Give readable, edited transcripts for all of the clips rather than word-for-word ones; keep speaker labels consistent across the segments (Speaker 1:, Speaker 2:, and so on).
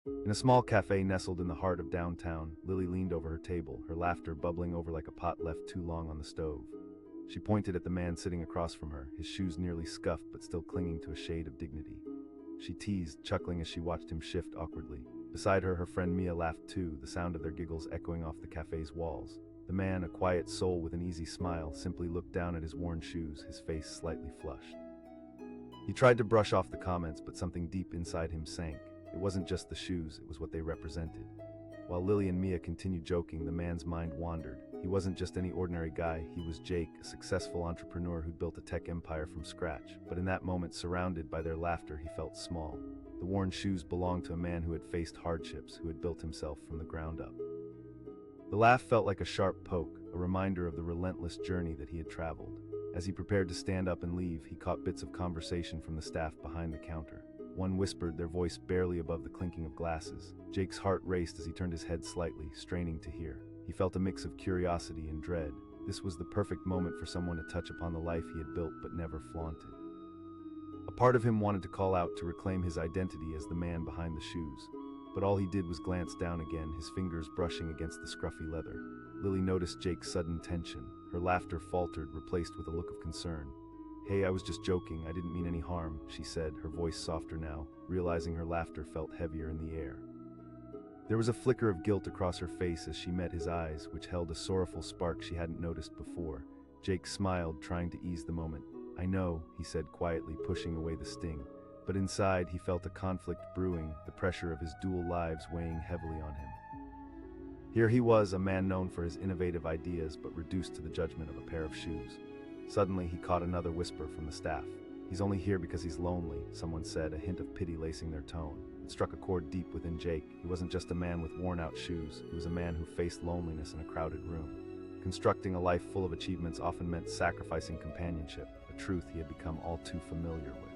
Speaker 1: In a small cafe nestled in the heart of downtown, Lily leaned over her table, her laughter bubbling over like a pot left too long on the stove. She pointed at the man sitting across from her, his shoes nearly scuffed but still clinging to a shade of dignity. She teased, chuckling as she watched him shift awkwardly. Beside her, her friend Mia laughed too, the sound of their giggles echoing off the cafe's walls. The man, a quiet soul with an easy smile, simply looked down at his worn shoes, his face slightly flushed. He tried to brush off the comments, but something deep inside him sank. It wasn't just the shoes, it was what they represented. While Lily and Mia continued joking, the man's mind wandered. He wasn't just any ordinary guy, he was Jake, a successful entrepreneur who'd built a tech empire from scratch. But in that moment, surrounded by their laughter, he felt small. The worn shoes belonged to a man who had faced hardships, who had built himself from the ground up. The laugh felt like a sharp poke, a reminder of the relentless journey that he had traveled. As he prepared to stand up and leave, he caught bits of conversation from the staff behind the counter. One whispered, their voice barely above the clinking of glasses. Jake's heart raced as he turned his head slightly, straining to hear. He felt a mix of curiosity and dread. This was the perfect moment for someone to touch upon the life he had built but never flaunted. A part of him wanted to call out to reclaim his identity as the man behind the shoes. But all he did was glance down again, his fingers brushing against the scruffy leather. Lily noticed Jake's sudden tension. Her laughter faltered, replaced with a look of concern. "Hey, I was just joking, I didn't mean any harm," she said, her voice softer now, realizing her laughter felt heavier in the air. There was a flicker of guilt across her face as she met his eyes, which held a sorrowful spark she hadn't noticed before. Jake smiled, trying to ease the moment. "I know," he said quietly, pushing away the sting. But inside, he felt a conflict brewing, the pressure of his dual lives weighing heavily on him. Here he was, a man known for his innovative ideas, but reduced to the judgment of a pair of shoes. Suddenly, he caught another whisper from the staff. "He's only here because he's lonely," someone said, a hint of pity lacing their tone. It struck a chord deep within Jake. He wasn't just a man with worn-out shoes. He was a man who faced loneliness in a crowded room. Constructing a life full of achievements often meant sacrificing companionship, a truth he had become all too familiar with.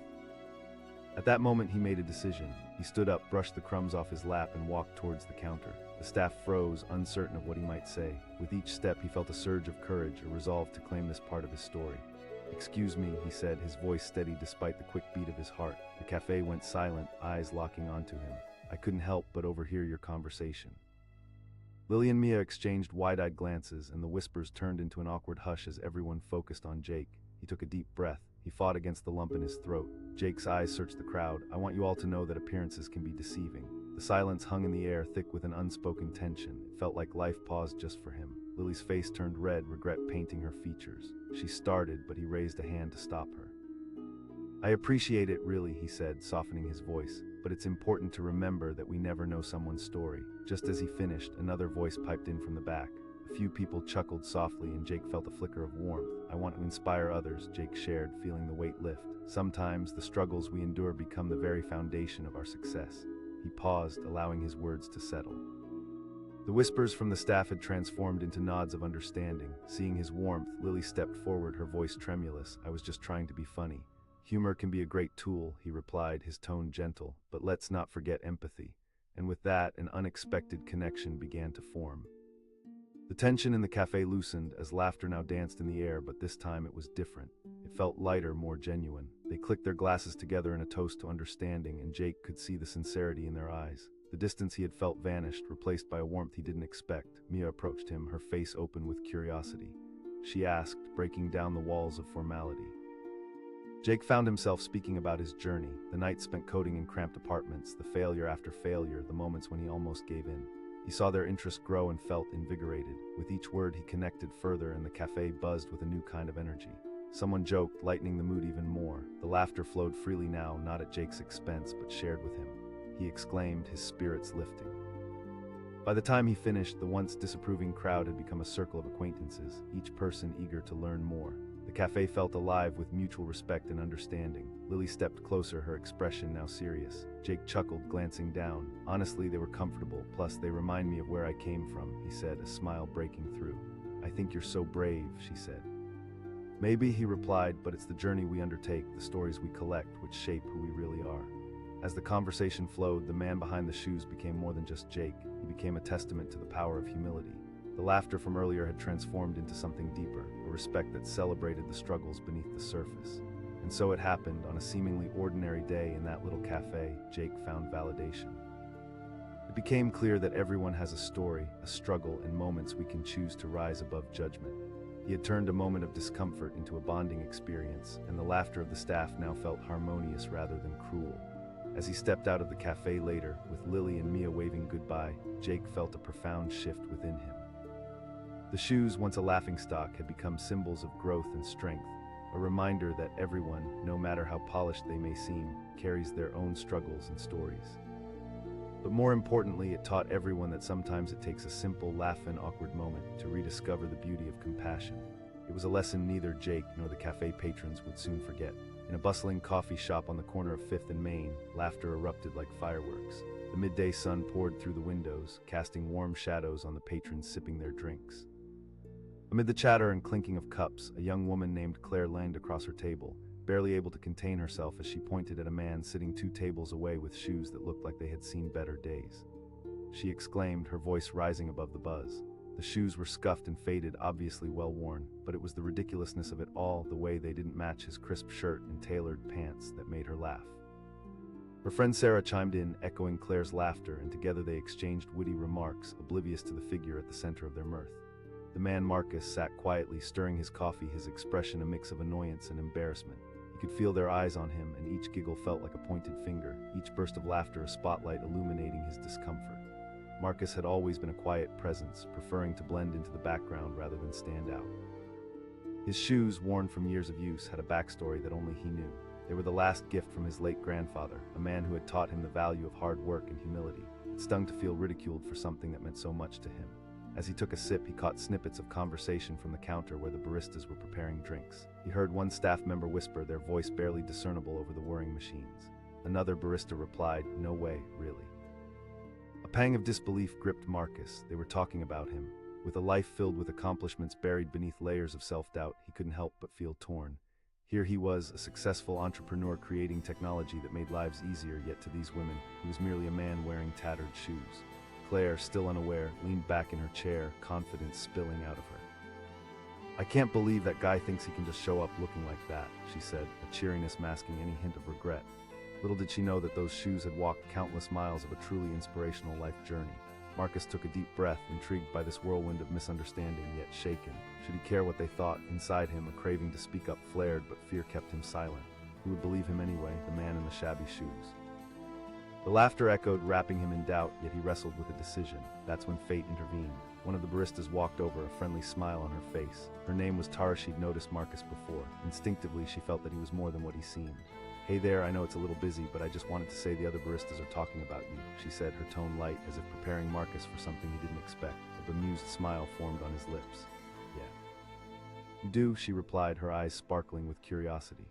Speaker 1: At that moment, he made a decision. He stood up, brushed the crumbs off his lap, and walked towards the counter. The staff froze, uncertain of what he might say. With each step, he felt a surge of courage, a resolve to claim this part of his story. "Excuse me," he said, his voice steady despite the quick beat of his heart. The cafe went silent, eyes locking onto him. "I couldn't help but overhear your conversation." Lily and Mia exchanged wide-eyed glances, and the whispers turned into an awkward hush as everyone focused on Jake. He took a deep breath. He fought against the lump in his throat. Jake's eyes searched the crowd. "I want you all to know that appearances can be deceiving." The silence hung in the air, thick with an unspoken tension. It felt like life paused just for him. Lily's face turned red, regret painting her features. She started, but he raised a hand to stop her. "I appreciate it, really," he said, softening his voice. "But it's important to remember that we never know someone's story." Just as he finished, another voice piped in from the back. A few people chuckled softly, and Jake felt a flicker of warmth. "I want to inspire others," Jake shared, feeling the weight lift. "Sometimes the struggles we endure become the very foundation of our success." He paused, allowing his words to settle. The whispers from the staff had transformed into nods of understanding. Seeing his warmth, Lily stepped forward, her voice tremulous. "I was just trying to be funny." "Humor can be a great tool," he replied, his tone gentle, "but let's not forget empathy." And with that, an unexpected connection began to form. The tension in the cafe loosened as laughter now danced in the air, but this time it was different. It felt lighter, more genuine. They clicked their glasses together in a toast to understanding, and Jake could see the sincerity in their eyes. The distance he had felt vanished, replaced by a warmth he didn't expect. Mia approached him, her face open with curiosity. She asked, breaking down the walls of formality. Jake found himself speaking about his journey, the nights spent coding in cramped apartments, the failure after failure, the moments when he almost gave in. He saw their interest grow and felt invigorated. With each word he connected further, and the cafe buzzed with a new kind of energy. Someone joked, lightening the mood even more. The laughter flowed freely now, not at Jake's expense, but shared with him. He exclaimed, his spirits lifting. By the time he finished, the once disapproving crowd had become a circle of acquaintances, each person eager to learn more. The cafe felt alive with mutual respect and understanding. Lily stepped closer, her expression now serious. Jake chuckled, glancing down. "Honestly, they were comfortable, plus they remind me of where I came from," he said, a smile breaking through. "I think you're so brave," she said. "Maybe," he replied, "but it's the journey we undertake, the stories we collect, which shape who we really are." As the conversation flowed, the man behind the shoes became more than just Jake. He became a testament to the power of humility. The laughter from earlier had transformed into something deeper, a respect that celebrated the struggles beneath the surface. And so it happened, on a seemingly ordinary day in that little cafe, Jake found validation. became clear that everyone has a story, a struggle, and moments we can choose to rise above judgment. He had turned a moment of discomfort into a bonding experience, and the laughter of the staff now felt harmonious rather than cruel. As he stepped out of the cafe later, with Lily and Mia waving goodbye, Jake felt a profound shift within him. The shoes, once a laughingstock, had become symbols of growth and strength, a reminder that everyone, no matter how polished they may seem, carries their own struggles and stories. But more importantly, it taught everyone that sometimes it takes a simple laugh and awkward moment to rediscover the beauty of compassion. It was a lesson neither Jake nor the cafe patrons would soon forget. In a bustling coffee shop on the corner of 5th and Main, laughter erupted like fireworks. The midday sun poured through the windows, casting warm shadows on the patrons sipping their drinks. Amid the chatter and clinking of cups, a young woman named Claire leaned across her table, barely able to contain herself as she pointed at a man sitting 2 tables away with shoes that looked like they had seen better days. She exclaimed, her voice rising above the buzz. The shoes were scuffed and faded, obviously well worn, but it was the ridiculousness of it all, the way they didn't match his crisp shirt and tailored pants, that made her laugh. Her friend Sarah chimed in, echoing Claire's laughter, and together they exchanged witty remarks, oblivious to the figure at the center of their mirth. The man Marcus sat quietly, stirring his coffee, his expression a mix of annoyance and embarrassment. He could feel their eyes on him, and each giggle felt like a pointed finger, each burst of laughter a spotlight illuminating his discomfort. Marcus had always been a quiet presence, preferring to blend into the background rather than stand out. His shoes, worn from years of use, had a backstory that only he knew. They were the last gift from his late grandfather, a man who had taught him the value of hard work and humility. It stung to feel ridiculed for something that meant so much to him. As he took a sip, he caught snippets of conversation from the counter where the baristas were preparing drinks. He heard one staff member whisper, their voice barely discernible over the whirring machines. Another barista replied, "No way, really." A pang of disbelief gripped Marcus. They were talking about him. With a life filled with accomplishments buried beneath layers of self-doubt, he couldn't help but feel torn. Here he was, a successful entrepreneur creating technology that made lives easier, yet to these women, he was merely a man wearing tattered shoes. Claire, still unaware, leaned back in her chair, confidence spilling out of her. "I can't believe that guy thinks he can just show up looking like that," she said, a cheeriness masking any hint of regret. Little did she know that those shoes had walked countless miles of a truly inspirational life journey. Marcus took a deep breath, intrigued by this whirlwind of misunderstanding, yet shaken. Should he care what they thought? Inside him, a craving to speak up flared, but fear kept him silent. Who would believe him anyway, the man in the shabby shoes? The laughter echoed, wrapping him in doubt, yet he wrestled with a decision. That's when fate intervened. One of the baristas walked over, a friendly smile on her face. Her name was Tara. She'd noticed Marcus before. Instinctively, she felt that he was more than what he seemed. "Hey there, I know it's a little busy, but I just wanted to say the other baristas are talking about you," she said, her tone light, as if preparing Marcus for something he didn't expect. A bemused smile formed on his lips. "Yeah." "You do," she replied, her eyes sparkling with curiosity.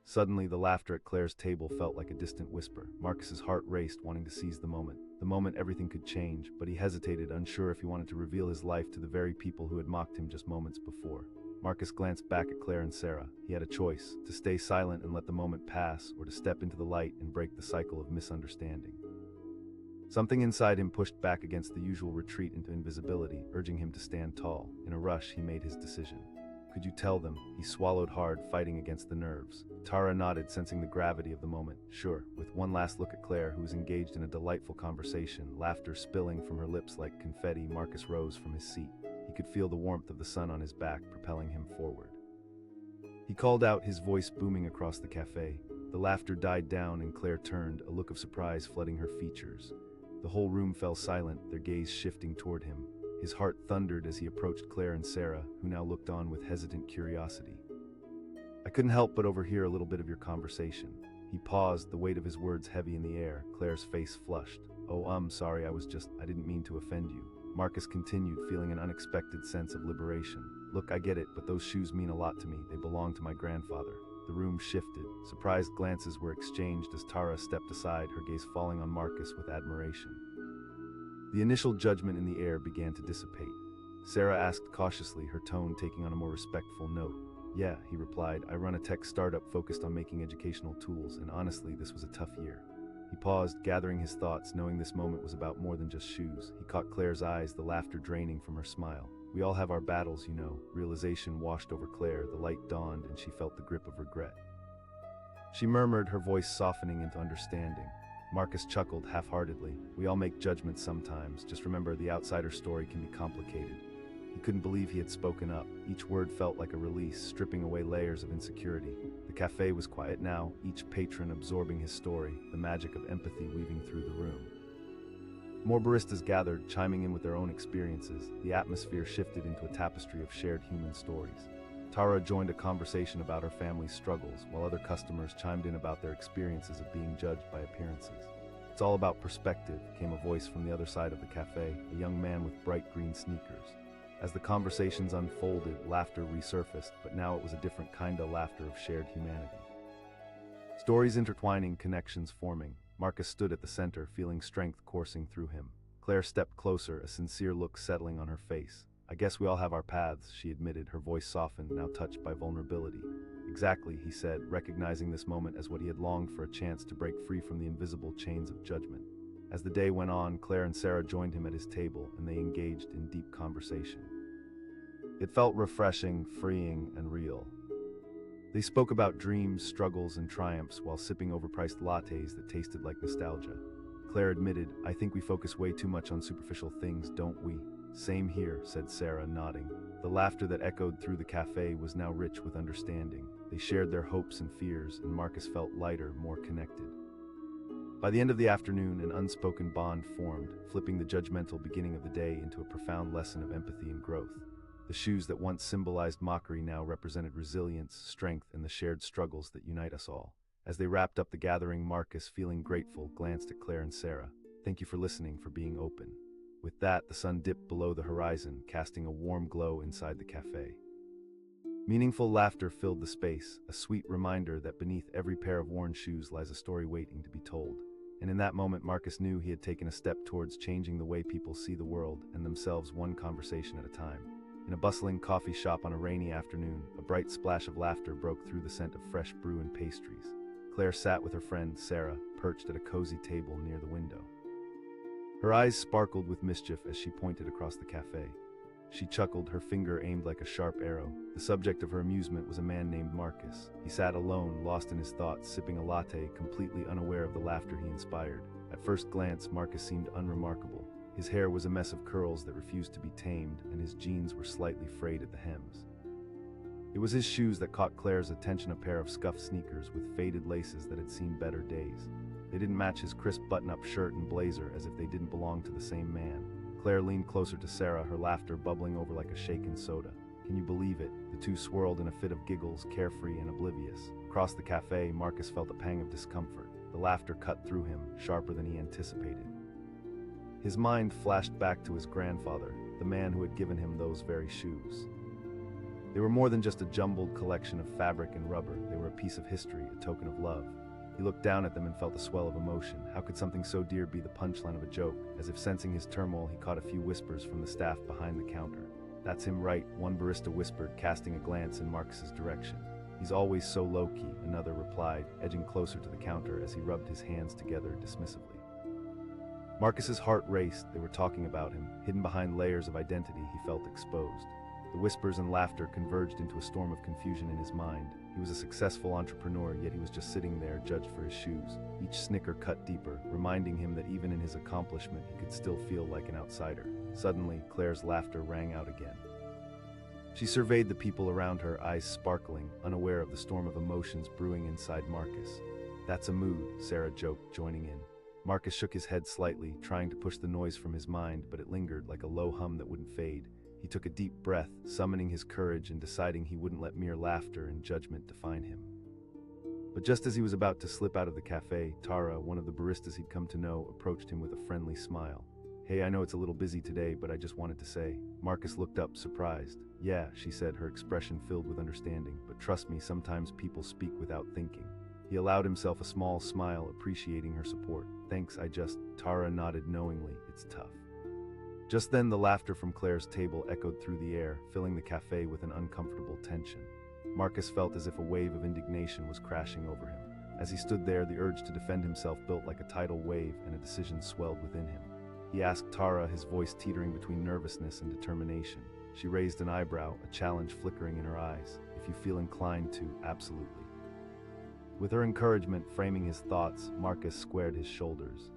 Speaker 1: Suddenly, the laughter at Claire's table felt like a distant whisper. Marcus's heart raced, wanting to seize the moment. The moment everything could change, but he hesitated, unsure if he wanted to reveal his life to the very people who had mocked him just moments before. Marcus glanced back at Claire and Sarah. He had a choice, to stay silent and let the moment pass, or to step into the light and break the cycle of misunderstanding. Something inside him pushed back against the usual retreat into invisibility, urging him to stand tall. In a rush, he made his decision. "Could you tell them?" He swallowed hard, fighting against the nerves. Tara nodded, sensing the gravity of the moment. "Sure." With one last look at Claire, who was engaged in a delightful conversation, laughter spilling from her lips like confetti, Marcus rose from his seat. He could feel the warmth of the sun on his back, propelling him forward. He called out, his voice booming across the cafe. The laughter died down, and Claire turned, a look of surprise flooding her features. The whole room fell silent, their gaze shifting toward him. His heart thundered as he approached Claire and Sarah, who now looked on with hesitant curiosity. "I couldn't help but overhear a little bit of your conversation." He paused, the weight of his words heavy in the air. Claire's face flushed. "Oh, sorry, I didn't mean to offend you." Marcus continued, feeling an unexpected sense of liberation. "Look, I get it, but those shoes mean a lot to me. They belong to my grandfather." The room shifted. Surprised glances were exchanged as Tara stepped aside, her gaze falling on Marcus with admiration. The initial judgment in the air began to dissipate. Sarah asked cautiously, her tone taking on a more respectful note. "Yeah," he replied, "I run a tech startup focused on making educational tools, and honestly, this was a tough year." He paused, gathering his thoughts, knowing this moment was about more than just shoes. He caught Claire's eyes, the laughter draining from her smile. "We all have our battles, you know." Realization washed over Claire, the light dawned, and she felt the grip of regret. She murmured, her voice softening into understanding. Marcus chuckled half-heartedly. We all make judgments sometimes. Just remember, the outsider story can be complicated. He couldn't believe he had spoken up. Each word felt like a release, stripping away layers of insecurity. The cafe was quiet now, each patron absorbing his story, the magic of empathy weaving through the room. More baristas gathered, chiming in with their own experiences. The atmosphere shifted into a tapestry of shared human stories. Tara joined a conversation about her family's struggles, while other customers chimed in about their experiences of being judged by appearances. It's all about perspective, came a voice from the other side of the cafe, a young man with bright green sneakers. As the conversations unfolded, laughter resurfaced, but now it was a different kind of laughter of shared humanity. Stories intertwining, connections forming. Marcus stood at the center, feeling strength coursing through him. Claire stepped closer, a sincere look settling on her face. I guess we all have our paths, she admitted, her voice softened, now touched by vulnerability. Exactly, he said, recognizing this moment as what he had longed for, a chance to break free from the invisible chains of judgment. As the day went on, Claire and Sarah joined him at his table, and they engaged in deep conversation. It felt refreshing, freeing, and real. They spoke about dreams, struggles, and triumphs while sipping overpriced lattes that tasted like nostalgia. Claire admitted, I think we focus way too much on superficial things, don't we? Same here, said Sarah, nodding. The laughter that echoed through the cafe was now rich with understanding. They shared their hopes and fears, and Marcus felt lighter, more connected. By the end of the afternoon, an unspoken bond formed, flipping the judgmental beginning of the day into a profound lesson of empathy and growth. The shoes that once symbolized mockery now represented resilience, strength, and the shared struggles that unite us all. As they wrapped up the gathering, Marcus, feeling grateful, glanced at Claire and Sarah. Thank you for listening, for being open. With that, the sun dipped below the horizon, casting a warm glow inside the cafe. Meaningful laughter filled the space, a sweet reminder that beneath every pair of worn shoes lies a story waiting to be told. And in that moment, Marcus knew he had taken a step towards changing the way people see the world and themselves, one conversation at a time. In a bustling coffee shop on a rainy afternoon, a bright splash of laughter broke through the scent of fresh brew and pastries. Claire sat with her friend, Sarah, perched at a cozy table near the window. Her eyes sparkled with mischief as she pointed across the cafe. She chuckled, her finger aimed like a sharp arrow. The subject of her amusement was a man named Marcus. He sat alone, lost in his thoughts, sipping a latte, completely unaware of the laughter he inspired. At first glance, Marcus seemed unremarkable. His hair was a mess of curls that refused to be tamed, and his jeans were slightly frayed at the hems. It was his shoes that caught Claire's attention, a pair of scuffed sneakers with faded laces that had seen better days. They didn't match his crisp button-up shirt and blazer, as if they didn't belong to the same man. Claire leaned closer to Sarah, her laughter bubbling over like a shaken soda. Can you believe it? The two swirled in a fit of giggles, carefree and oblivious. Across the cafe, Marcus felt a pang of discomfort. The laughter cut through him, sharper than he anticipated. His mind flashed back to his grandfather, the man who had given him those very shoes. They were more than just a jumbled collection of fabric and rubber. They were a piece of history, a token of love. He looked down at them and felt a swell of emotion. How could something so dear be the punchline of a joke? As if sensing his turmoil, he caught a few whispers from the staff behind the counter. That's him, right? One barista whispered, casting a glance in Marcus's direction. He's always so low-key, another replied, edging closer to the counter as he rubbed his hands together dismissively. Marcus's heart raced. They were talking about him. Hidden behind layers of identity, he felt exposed. The whispers and laughter converged into a storm of confusion in his mind. He was a successful entrepreneur, yet he was just sitting there, judged for his shoes. Each snicker cut deeper, reminding him that even in his accomplishment, he could still feel like an outsider. Suddenly, Claire's laughter rang out again. She surveyed the people around her, eyes sparkling, unaware of the storm of emotions brewing inside Marcus. That's a mood, Sarah joked, joining in. Marcus shook his head slightly, trying to push the noise from his mind, but it lingered like a low hum that wouldn't fade. He took a deep breath, summoning his courage and deciding he wouldn't let mere laughter and judgment define him. But just as he was about to slip out of the cafe, Tara, one of the baristas he'd come to know, approached him with a friendly smile. Hey, I know it's a little busy today, but I just wanted to say. Marcus looked up, surprised. Yeah, she said, her expression filled with understanding, but trust me, sometimes people speak without thinking. He allowed himself a small smile, appreciating her support. Thanks, Tara nodded knowingly. It's tough. Just then, the laughter from Claire's table echoed through the air, filling the cafe with an uncomfortable tension. Marcus felt as if a wave of indignation was crashing over him. As he stood there, the urge to defend himself built like a tidal wave, and a decision swelled within him. He asked Tara, his voice teetering between nervousness and determination. She raised an eyebrow, a challenge flickering in her eyes. If you feel inclined to, absolutely. With her encouragement framing his thoughts, Marcus squared his shoulders.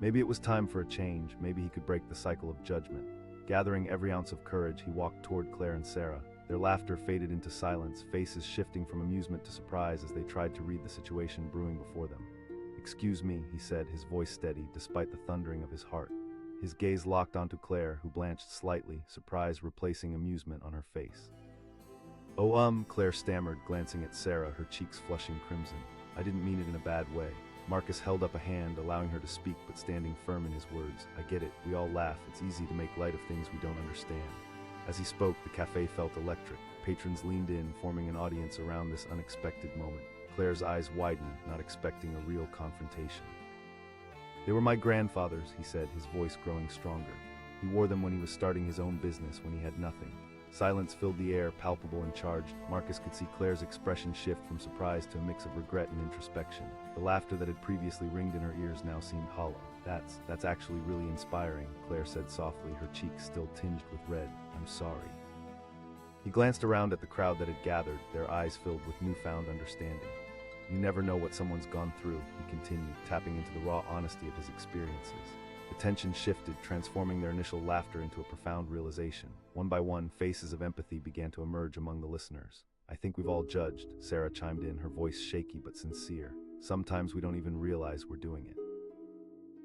Speaker 1: Maybe it was time for a change, maybe he could break the cycle of judgment. Gathering every ounce of courage, he walked toward Claire and Sarah. Their laughter faded into silence, faces shifting from amusement to surprise as they tried to read the situation brewing before them. "Excuse me," he said, his voice steady despite the thundering of his heart. His gaze locked onto Claire, who blanched slightly, surprise replacing amusement on her face. "Oh, Claire stammered, glancing at Sarah, her cheeks flushing crimson. "I didn't mean it in a bad way." Marcus held up a hand, allowing her to speak but standing firm in his words. "I get it, we all laugh, it's easy to make light of things we don't understand." As he spoke, the cafe felt electric. Patrons leaned in, forming an audience around this unexpected moment. Claire's eyes widened, not expecting a real confrontation. "They were my grandfather's," he said, his voice growing stronger. "He wore them when he was starting his own business, when he had nothing." Silence filled the air, palpable and charged. Marcus could see Claire's expression shift from surprise to a mix of regret and introspection. The laughter that had previously ringed in her ears now seemed hollow. That's actually really inspiring," Claire said softly, her cheeks still tinged with red. "I'm sorry." He glanced around at the crowd that had gathered, their eyes filled with newfound understanding. "You never know what someone's gone through," he continued, tapping into the raw honesty of his experiences. The tension shifted, transforming their initial laughter into a profound realization. One by one, faces of empathy began to emerge among the listeners. "I think we've all judged," Sarah chimed in, her voice shaky but sincere. "Sometimes we don't even realize we're doing it."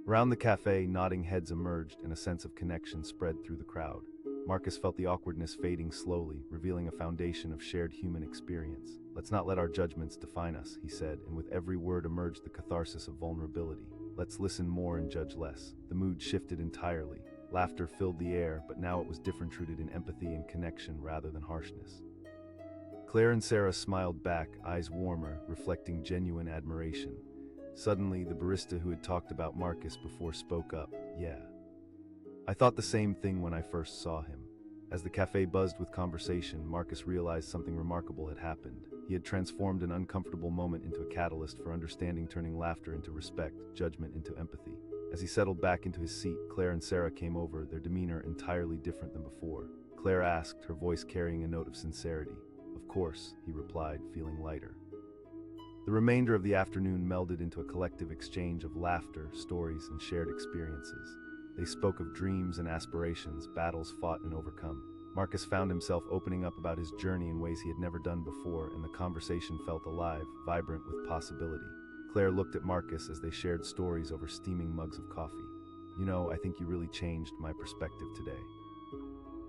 Speaker 1: Around the cafe, nodding heads emerged and a sense of connection spread through the crowd. Marcus felt the awkwardness fading slowly, revealing a foundation of shared human experience. "Let's not let our judgments define us," he said, and with every word emerged the catharsis of vulnerability. "Let's listen more and judge less." The mood shifted entirely. Laughter filled the air, but now it was different, rooted in empathy and connection rather than harshness. Claire and Sarah smiled back, eyes warmer, reflecting genuine admiration. Suddenly, the barista who had talked about Marcus before spoke up. "Yeah. I thought the same thing when I first saw him." As the cafe buzzed with conversation, Marcus realized something remarkable had happened. He had transformed an uncomfortable moment into a catalyst for understanding, turning laughter into respect, judgment into empathy. As he settled back into his seat, Claire and Sarah came over, their demeanor entirely different than before. Claire asked, her voice carrying a note of sincerity. "Of course," he replied, feeling lighter. The remainder of the afternoon melded into a collective exchange of laughter, stories, and shared experiences. They spoke of dreams and aspirations, battles fought and overcome. Marcus found himself opening up about his journey in ways he had never done before, and the conversation felt alive, vibrant with possibility. Claire looked at Marcus as they shared stories over steaming mugs of coffee. "You know, I think you really changed my perspective today."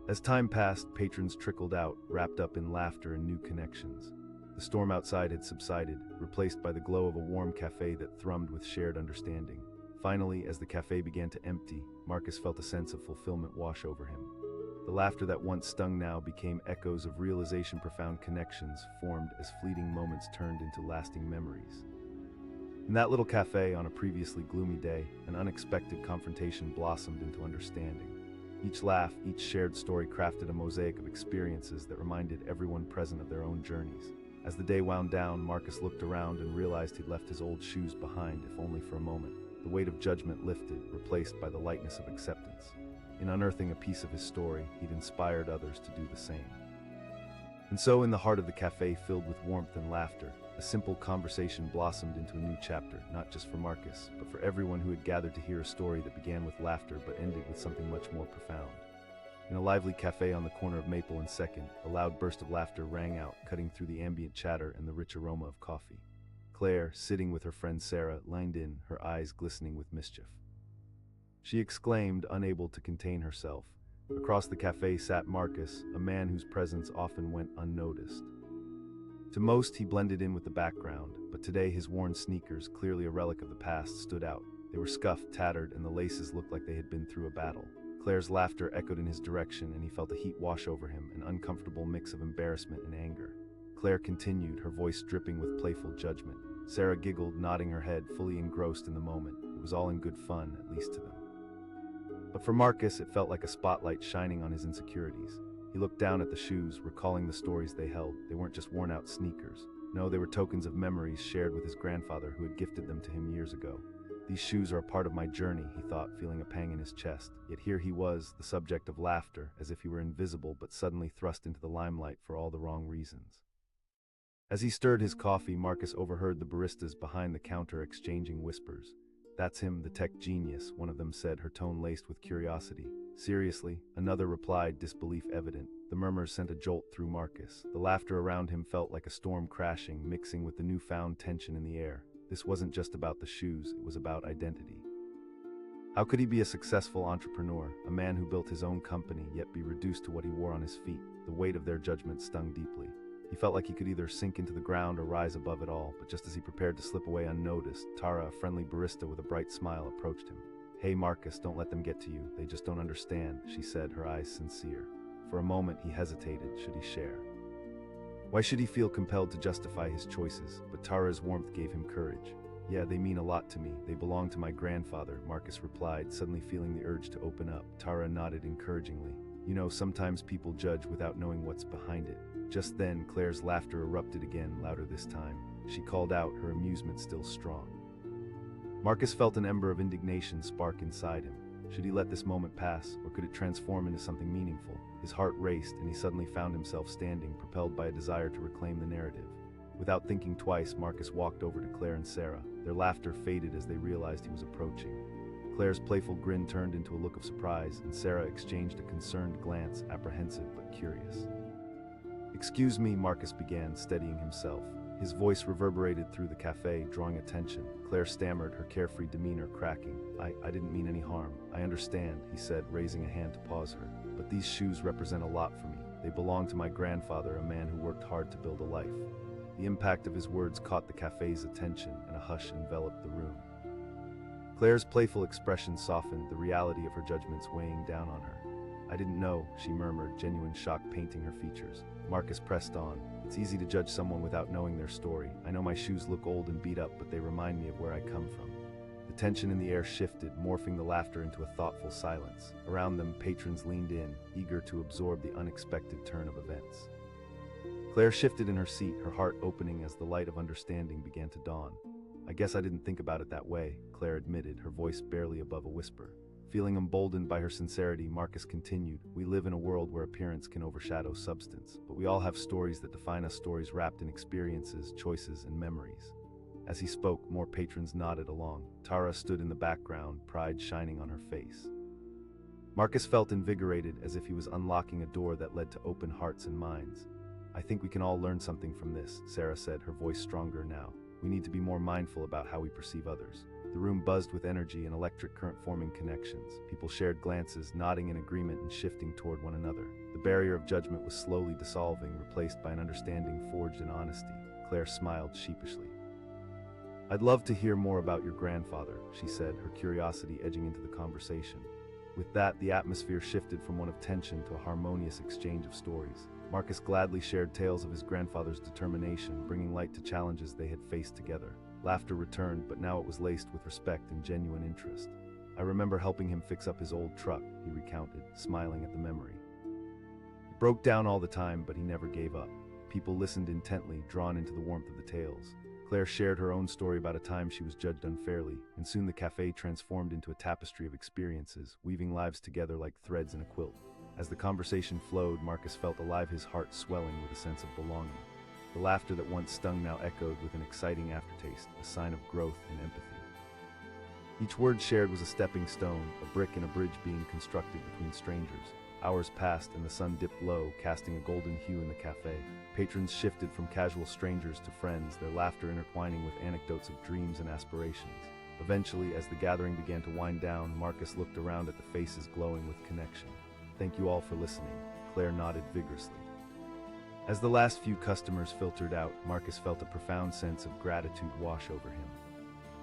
Speaker 1: As time passed, patrons trickled out, wrapped up in laughter and new connections. The storm outside had subsided, replaced by the glow of a warm cafe that thrummed with shared understanding. Finally, as the cafe began to empty, Marcus felt a sense of fulfillment wash over him. The laughter that once stung now became echoes of realization, profound connections formed as fleeting moments turned into lasting memories. In that little cafe on a previously gloomy day, an unexpected confrontation blossomed into understanding. Each laugh, each shared story crafted a mosaic of experiences that reminded everyone present of their own journeys. As the day wound down, Marcus looked around and realized he'd left his old shoes behind, if only for a moment. The weight of judgment lifted, replaced by the lightness of acceptance. In unearthing a piece of his story, he'd inspired others to do the same. And so, in the heart of the cafe filled with warmth and laughter, a simple conversation blossomed into a new chapter, not just for Marcus, but for everyone who had gathered to hear a story that began with laughter but ended with something much more profound. In a lively cafe on the corner of Maple and 2nd, a loud burst of laughter rang out, cutting through the ambient chatter and the rich aroma of coffee. Claire, sitting with her friend Sarah, leaned in, her eyes glistening with mischief. She exclaimed, unable to contain herself. Across the cafe sat Marcus, a man whose presence often went unnoticed. To most, he blended in with the background, but today his worn sneakers, clearly a relic of the past, stood out. They were scuffed, tattered, and the laces looked like they had been through a battle. Claire's laughter echoed in his direction, and he felt a heat wash over him, an uncomfortable mix of embarrassment and anger. Claire continued, her voice dripping with playful judgment. Sarah giggled, nodding her head, fully engrossed in the moment. It was all in good fun, at least to them. But for Marcus, it felt like a spotlight shining on his insecurities. He looked down at the shoes, recalling the stories they held. They weren't just worn-out sneakers. No, they were tokens of memories shared with his grandfather who had gifted them to him years ago. These shoes are a part of my journey, he thought, feeling a pang in his chest. Yet here he was, the subject of laughter, as if he were invisible but suddenly thrust into the limelight for all the wrong reasons. As he stirred his coffee, Marcus overheard the baristas behind the counter exchanging whispers. "That's him, the tech genius," one of them said, her tone laced with curiosity. "Seriously?" another replied, disbelief evident. The murmurs sent a jolt through Marcus. The laughter around him felt like a storm crashing, mixing with the newfound tension in the air. This wasn't just about the shoes, it was about identity. How could he be a successful entrepreneur, a man who built his own company, yet be reduced to what he wore on his feet? The weight of their judgment stung deeply. He felt like he could either sink into the ground or rise above it all, but just as he prepared to slip away unnoticed, Tara, a friendly barista with a bright smile, approached him. "Hey Marcus, don't let them get to you. They just don't understand," she said, her eyes sincere. For a moment he hesitated. Should he share? Why should he feel compelled to justify his choices? But Tara's warmth gave him courage. "Yeah, they mean a lot to me. They belong to my grandfather," Marcus replied, suddenly feeling the urge to open up. Tara nodded encouragingly. "You know, sometimes people judge without knowing what's behind it." Just then, Claire's laughter erupted again, louder this time. She called out, her amusement still strong. Marcus felt an ember of indignation spark inside him. Should he let this moment pass, or could it transform into something meaningful? His heart raced, and he suddenly found himself standing, propelled by a desire to reclaim the narrative. Without thinking twice, Marcus walked over to Claire and Sarah. Their laughter faded as they realized he was approaching. Claire's playful grin turned into a look of surprise, and Sarah exchanged a concerned glance, apprehensive but curious. "Excuse me," Marcus began, steadying himself. His voice reverberated through the cafe, drawing attention. Claire stammered, her carefree demeanor cracking. I didn't mean any harm. I understand," he said, raising a hand to pause her. "But these shoes represent a lot for me. They belong to my grandfather, a man who worked hard to build a life." The impact of his words caught the cafe's attention, and a hush enveloped the room. Claire's playful expression softened, the reality of her judgments weighing down on her. "I didn't know," she murmured, genuine shock painting her features. Marcus pressed on. "It's easy to judge someone without knowing their story. I know my shoes look old and beat up, but they remind me of where I come from." The tension in the air shifted, morphing the laughter into a thoughtful silence. Around them, patrons leaned in, eager to absorb the unexpected turn of events. Claire shifted in her seat, her heart opening as the light of understanding began to dawn. "I guess I didn't think about it that way," Claire admitted, her voice barely above a whisper. Feeling emboldened by her sincerity, Marcus continued, "We live in a world where appearance can overshadow substance, but we all have stories that define us, stories wrapped in experiences, choices, and memories." As he spoke, more patrons nodded along. Tara stood in the background, pride shining on her face. Marcus felt invigorated, as if he was unlocking a door that led to open hearts and minds. "I think we can all learn something from this," Sarah said, her voice stronger now. "We need to be more mindful about how we perceive others." The room buzzed with energy and electric current forming connections. People shared glances, nodding in agreement and shifting toward one another. The barrier of judgment was slowly dissolving, replaced by an understanding forged in honesty. Claire smiled sheepishly. "I'd love to hear more about your grandfather," she said, her curiosity edging into the conversation. With that, the atmosphere shifted from one of tension to a harmonious exchange of stories. Marcus gladly shared tales of his grandfather's determination, bringing light to challenges they had faced together. Laughter returned, but now it was laced with respect and genuine interest. "I remember helping him fix up his old truck," he recounted, smiling at the memory. "It broke down all the time, but he never gave up." People listened intently, drawn into the warmth of the tales. Claire shared her own story about a time she was judged unfairly, and soon the cafe transformed into a tapestry of experiences, weaving lives together like threads in a quilt. As the conversation flowed, Marcus felt alive, his heart swelling with a sense of belonging. The laughter that once stung now echoed with an exciting aftertaste, a sign of growth and empathy. Each word shared was a stepping stone, a brick in a bridge being constructed between strangers. Hours passed and the sun dipped low, casting a golden hue in the cafe. Patrons shifted from casual strangers to friends, their laughter intertwining with anecdotes of dreams and aspirations. Eventually, as the gathering began to wind down, Marcus looked around at the faces glowing with connection. "Thank you all for listening," Claire nodded vigorously. As the last few customers filtered out, Marcus felt a profound sense of gratitude wash over him.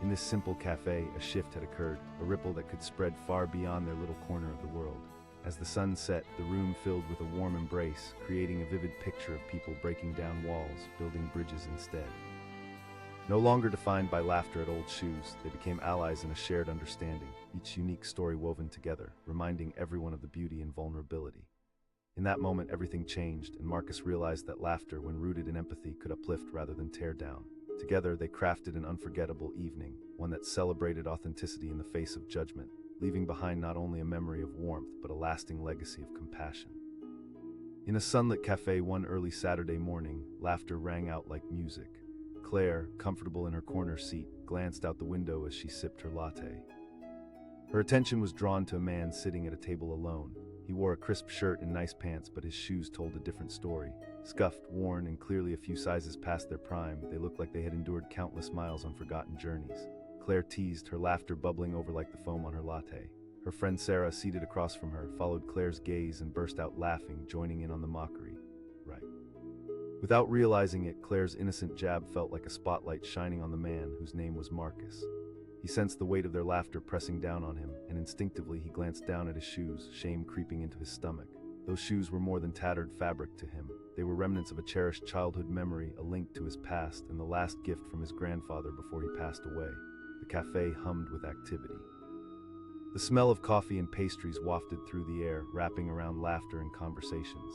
Speaker 1: In this simple cafe, a shift had occurred, a ripple that could spread far beyond their little corner of the world. As the sun set, the room filled with a warm embrace, creating a vivid picture of people breaking down walls, building bridges instead. No longer defined by laughter at old shoes, they became allies in a shared understanding, each unique story woven together, reminding everyone of the beauty and vulnerability. In that moment, everything changed, and Marcus realized that laughter, when rooted in empathy, could uplift rather than tear down. Together, they crafted an unforgettable evening, one that celebrated authenticity in the face of judgment, leaving behind not only a memory of warmth, but a lasting legacy of compassion. In a sunlit cafe one early Saturday morning, laughter rang out like music. Claire, comfortable in her corner seat, glanced out the window as she sipped her latte. Her attention was drawn to a man sitting at a table alone. He wore a crisp shirt and nice pants, but his shoes told a different story. Scuffed, worn, and clearly a few sizes past their prime, they looked like they had endured countless miles on forgotten journeys. Claire teased, her laughter bubbling over like the foam on her latte. Her friend Sarah, seated across from her, followed Claire's gaze and burst out laughing, joining in on the mockery. Right. Without realizing it, Claire's innocent jab felt like a spotlight shining on the man whose name was Marcus. He sensed the weight of their laughter pressing down on him, and instinctively he glanced down at his shoes, shame creeping into his stomach. Those shoes were more than tattered fabric to him. They were remnants of a cherished childhood memory, a link to his past, and the last gift from his grandfather before he passed away. The cafe hummed with activity. The smell of coffee and pastries wafted through the air, wrapping around laughter and conversations.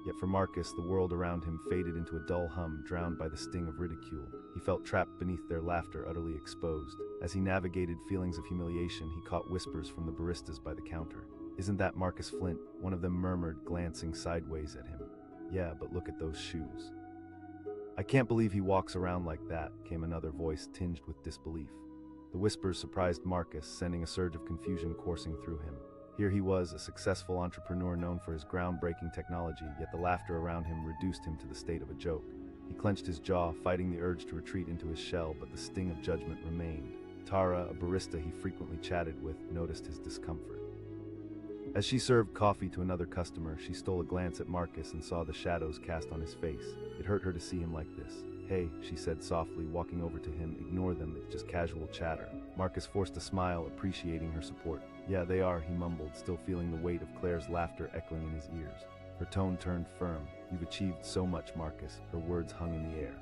Speaker 1: Yet for Marcus, the world around him faded into a dull hum, drowned by the sting of ridicule. He felt trapped beneath their laughter, utterly exposed. As he navigated feelings of humiliation, he caught whispers from the baristas by the counter. "Isn't that Marcus Flint?" one of them murmured, glancing sideways at him. "Yeah, but look at those shoes." "I can't believe he walks around like that," came another voice tinged with disbelief. The whispers surprised Marcus, sending a surge of confusion coursing through him. Here he was, a successful entrepreneur known for his groundbreaking technology, yet the laughter around him reduced him to the state of a joke. He clenched his jaw, fighting the urge to retreat into his shell, but the sting of judgment remained. Tara, a barista he frequently chatted with, noticed his discomfort. As she served coffee to another customer, she stole a glance at Marcus and saw the shadows cast on his face. It hurt her to see him like this. "Hey," she said softly, walking over to him. "Ignore them, it's just casual chatter." Marcus forced a smile, appreciating her support. "Yeah, they are," he mumbled, still feeling the weight of Claire's laughter echoing in his ears. Her tone turned firm. "You've achieved so much, Marcus." Her words hung in the air.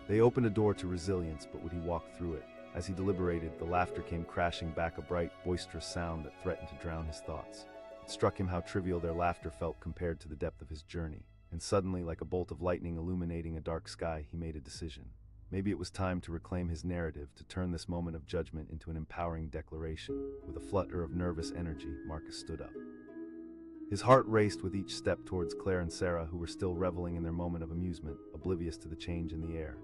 Speaker 1: They opened a door to resilience, but would he walk through it? As he deliberated, the laughter came crashing back, a bright, boisterous sound that threatened to drown his thoughts. It struck him how trivial their laughter felt compared to the depth of his journey. And suddenly, like a bolt of lightning illuminating a dark sky, he made a decision. Maybe it was time to reclaim his narrative, to turn this moment of judgment into an empowering declaration. With a flutter of nervous energy, Marcus stood up. His heart raced with each step towards Claire and Sarah, who were still reveling in their moment of amusement, oblivious to the change in the air.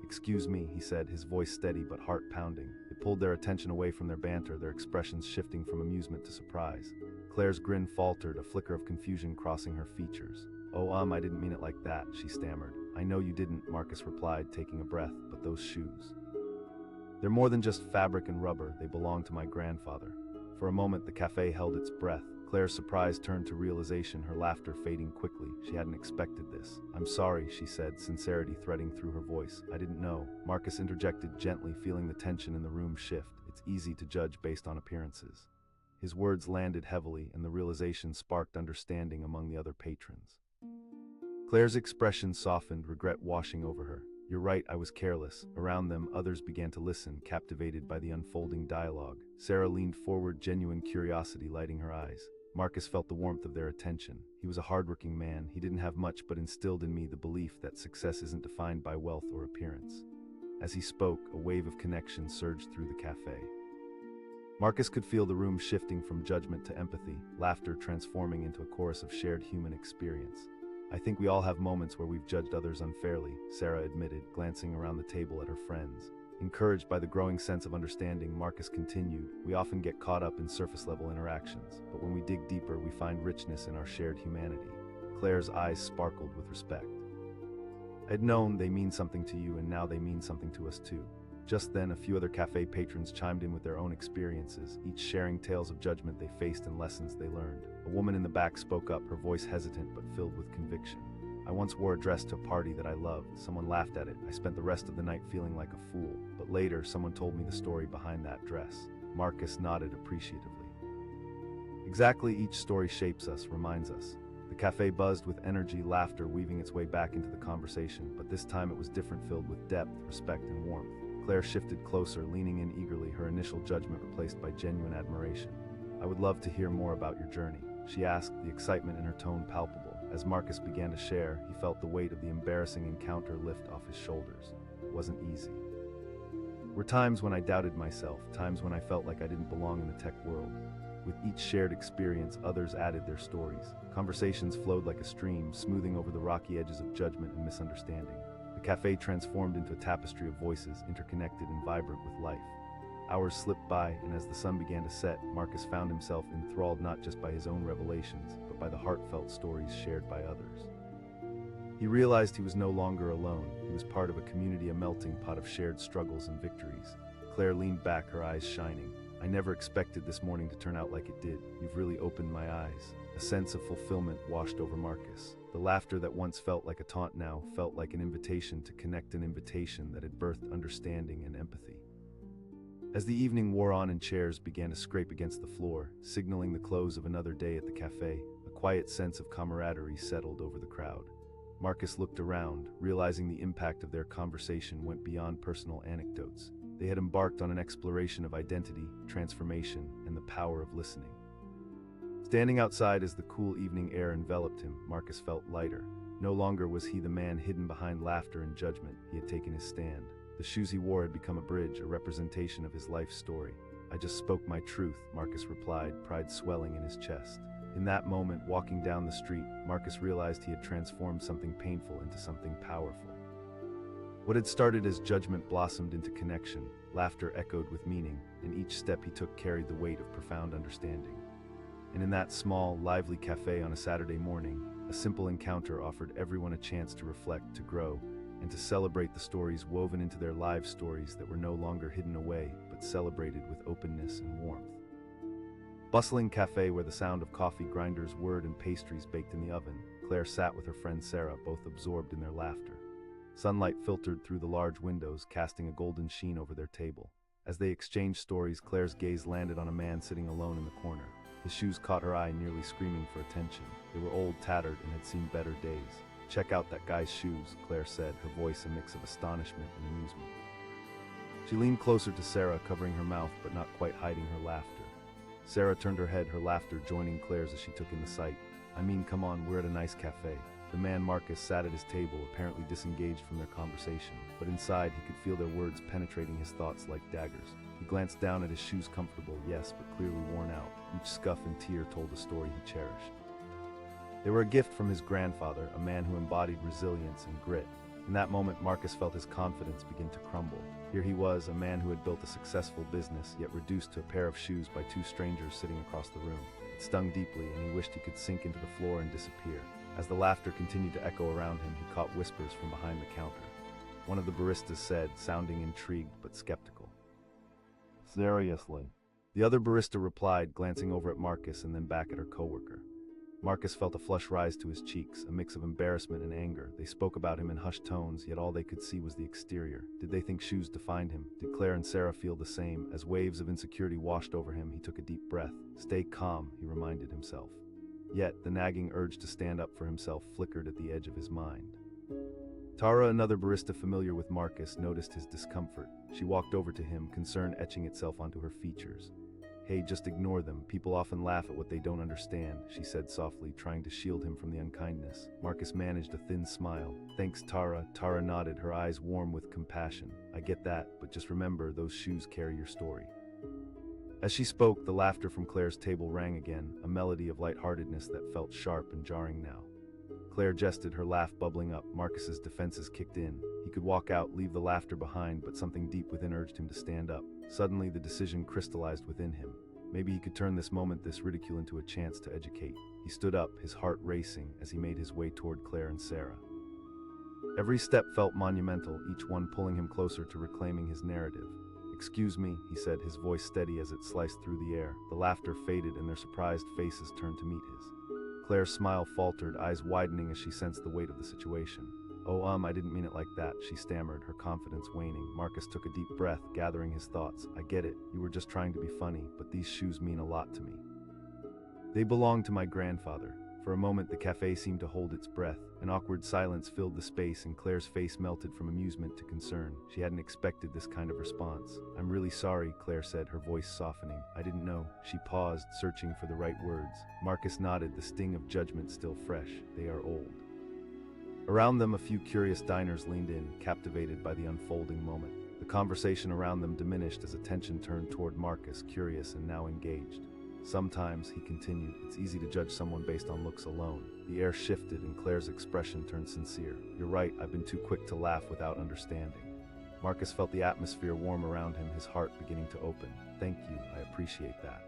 Speaker 1: "Excuse me," he said, his voice steady but heart pounding. It pulled their attention away from their banter, their expressions shifting from amusement to surprise. Claire's grin faltered, a flicker of confusion crossing her features. "Oh, I didn't mean it like that," she stammered. "I know you didn't," Marcus replied, taking a breath, "but those shoes. They're more than just fabric and rubber, they belong to my grandfather." For a moment, the cafe held its breath. Claire's surprise turned to realization, her laughter fading quickly. She hadn't expected this. "I'm sorry," she said, sincerity threading through her voice. "I didn't know." Marcus interjected gently, feeling the tension in the room shift. It's easy to judge based on appearances. His words landed heavily, and the realization sparked understanding among the other patrons. Claire's expression softened, regret washing over her. "You're right, I was careless." Around them, others began to listen, captivated by the unfolding dialogue. Sarah leaned forward, genuine curiosity lighting her eyes. Marcus felt the warmth of their attention. He was a hardworking man. He didn't have much, but instilled in me the belief that success isn't defined by wealth or appearance. As he spoke, a wave of connection surged through the cafe. Marcus could feel the room shifting from judgment to empathy, laughter transforming into a chorus of shared human experience. "I think we all have moments where we've judged others unfairly," Sarah admitted, glancing around the table at her friends. Encouraged by the growing sense of understanding, Marcus continued, "We often get caught up in surface-level interactions, but when we dig deeper, we find richness in our shared humanity." Claire's eyes sparkled with respect. "I'd known they mean something to you, and now they mean something to us too." Just then, a few other cafe patrons chimed in with their own experiences, each sharing tales of judgment they faced and lessons they learned. A woman in the back spoke up, her voice hesitant but filled with conviction. "I once wore a dress to a party that I loved. Someone laughed at it. I spent the rest of the night feeling like a fool. But later, someone told me the story behind that dress." Marcus nodded appreciatively. Exactly, each story shapes us, reminds us. The cafe buzzed with energy, laughter weaving its way back into the conversation, but this time it was different, filled with depth, respect, and warmth. Claire shifted closer, leaning in eagerly, her initial judgment replaced by genuine admiration. "I would love to hear more about your journey," she asked, the excitement in her tone palpable. As Marcus began to share, he felt the weight of the embarrassing encounter lift off his shoulders. It wasn't easy. "Were times when I doubted myself, times when I felt like I didn't belong in the tech world. With each shared experience, others added their stories. Conversations flowed like a stream, smoothing over the rocky edges of judgment and misunderstanding. The cafe transformed into a tapestry of voices, interconnected and vibrant with life. Hours slipped by, and as the sun began to set, Marcus found himself enthralled not just by his own revelations, but by the heartfelt stories shared by others. He realized he was no longer alone. He was part of a community, a melting pot of shared struggles and victories. Claire leaned back, her eyes shining. "I never expected this morning to turn out like it did. You've really opened my eyes." A sense of fulfillment washed over Marcus. The laughter that once felt like a taunt now felt like an invitation to connect, an invitation that had birthed understanding and empathy. As the evening wore on and chairs began to scrape against the floor, signaling the close of another day at the cafe, a quiet sense of camaraderie settled over the crowd. Marcus looked around, realizing the impact of their conversation went beyond personal anecdotes. They had embarked on an exploration of identity, transformation, and the power of listening. Standing outside as the cool evening air enveloped him, Marcus felt lighter. No longer was he the man hidden behind laughter and judgment. He had taken his stand. The shoes he wore had become a bridge, a representation of his life's story. "I just spoke my truth," Marcus replied, pride swelling in his chest. In that moment, walking down the street, Marcus realized he had transformed something painful into something powerful. What had started as judgment blossomed into connection, laughter echoed with meaning, and each step he took carried the weight of profound understanding. And in that small, lively cafe on a Saturday morning, a simple encounter offered everyone a chance to reflect, to grow, and to celebrate the stories woven into their lives, stories that were no longer hidden away, but celebrated with openness and warmth. Bustling cafe where the sound of coffee grinders whirred and pastries baked in the oven, Claire sat with her friend Sarah, both absorbed in their laughter. Sunlight filtered through the large windows, casting a golden sheen over their table. As they exchanged stories, Claire's gaze landed on a man sitting alone in the corner. His shoes caught her eye, nearly screaming for attention. They were old, tattered, and had seen better days. "Check out that guy's shoes," Claire said, her voice a mix of astonishment and amusement. She leaned closer to Sarah, covering her mouth but not quite hiding her laughter. Sarah turned her head, her laughter joining Claire's as she took in the sight. "I mean, come on, we're at a nice cafe." The man Marcus sat at his table, apparently disengaged from their conversation, but inside he could feel their words penetrating his thoughts like daggers. He glanced down at his shoes, comfortable, yes, but clearly worn out. Each scuff and tear told a story he cherished. They were a gift from his grandfather, a man who embodied resilience and grit. In that moment, Marcus felt his confidence begin to crumble. Here he was, a man who had built a successful business, yet reduced to a pair of shoes by two strangers sitting across the room. It stung deeply, and he wished he could sink into the floor and disappear. As the laughter continued to echo around him, he caught whispers from behind the counter. One of the baristas said, sounding intrigued but skeptical, "Seriously?" The other barista replied, glancing over at Marcus and then back at her coworker. Marcus felt a flush rise to his cheeks, a mix of embarrassment and anger. They spoke about him in hushed tones, yet all they could see was the exterior. Did they think shoes defined him? Did Claire and Sarah feel the same? As waves of insecurity washed over him, he took a deep breath. "Stay calm," he reminded himself. Yet, the nagging urge to stand up for himself flickered at the edge of his mind. Tara, another barista familiar with Marcus, noticed his discomfort. She walked over to him, concern etching itself onto her features. "Hey, just ignore them. People often laugh at what they don't understand," she said softly, trying to shield him from the unkindness. Marcus managed a thin smile. "Thanks, Tara." Tara nodded, her eyes warm with compassion. "I get that, but just remember, those shoes carry your story." As she spoke, the laughter from Claire's table rang again, a melody of lightheartedness that felt sharp and jarring now. Claire jested, her laugh bubbling up. Marcus's defenses kicked in. He could walk out, leave the laughter behind, but something deep within urged him to stand up. Suddenly, the decision crystallized within him. Maybe he could turn this moment, this ridicule, into a chance to educate. He stood up, his heart racing, as he made his way toward Claire and Sarah. Every step felt monumental, each one pulling him closer to reclaiming his narrative. "Excuse me," he said, his voice steady as it sliced through the air. The laughter faded and their surprised faces turned to meet his. Claire's smile faltered, eyes widening as she sensed the weight of the situation. "Oh, I didn't mean it like that," she stammered, her confidence waning. Marcus took a deep breath, gathering his thoughts. "I get it. You were just trying to be funny, but these shoes mean a lot to me. They belong to my grandfather." For a moment, the cafe seemed to hold its breath. An awkward silence filled the space, and Claire's face melted from amusement to concern. She hadn't expected this kind of response. "I'm really sorry," Claire said, her voice softening. "I didn't know." She paused, searching for the right words. Marcus nodded, the sting of judgment still fresh. "They are old." Around them, a few curious diners leaned in, captivated by the unfolding moment. The conversation around them diminished as attention turned toward Marcus, curious and now engaged. Sometimes, he continued, it's easy to judge someone based on looks alone. The air shifted and Claire's expression turned sincere. You're right, I've been too quick to laugh without understanding. Marcus felt the atmosphere warm around him, his heart beginning to open. Thank you, I appreciate that.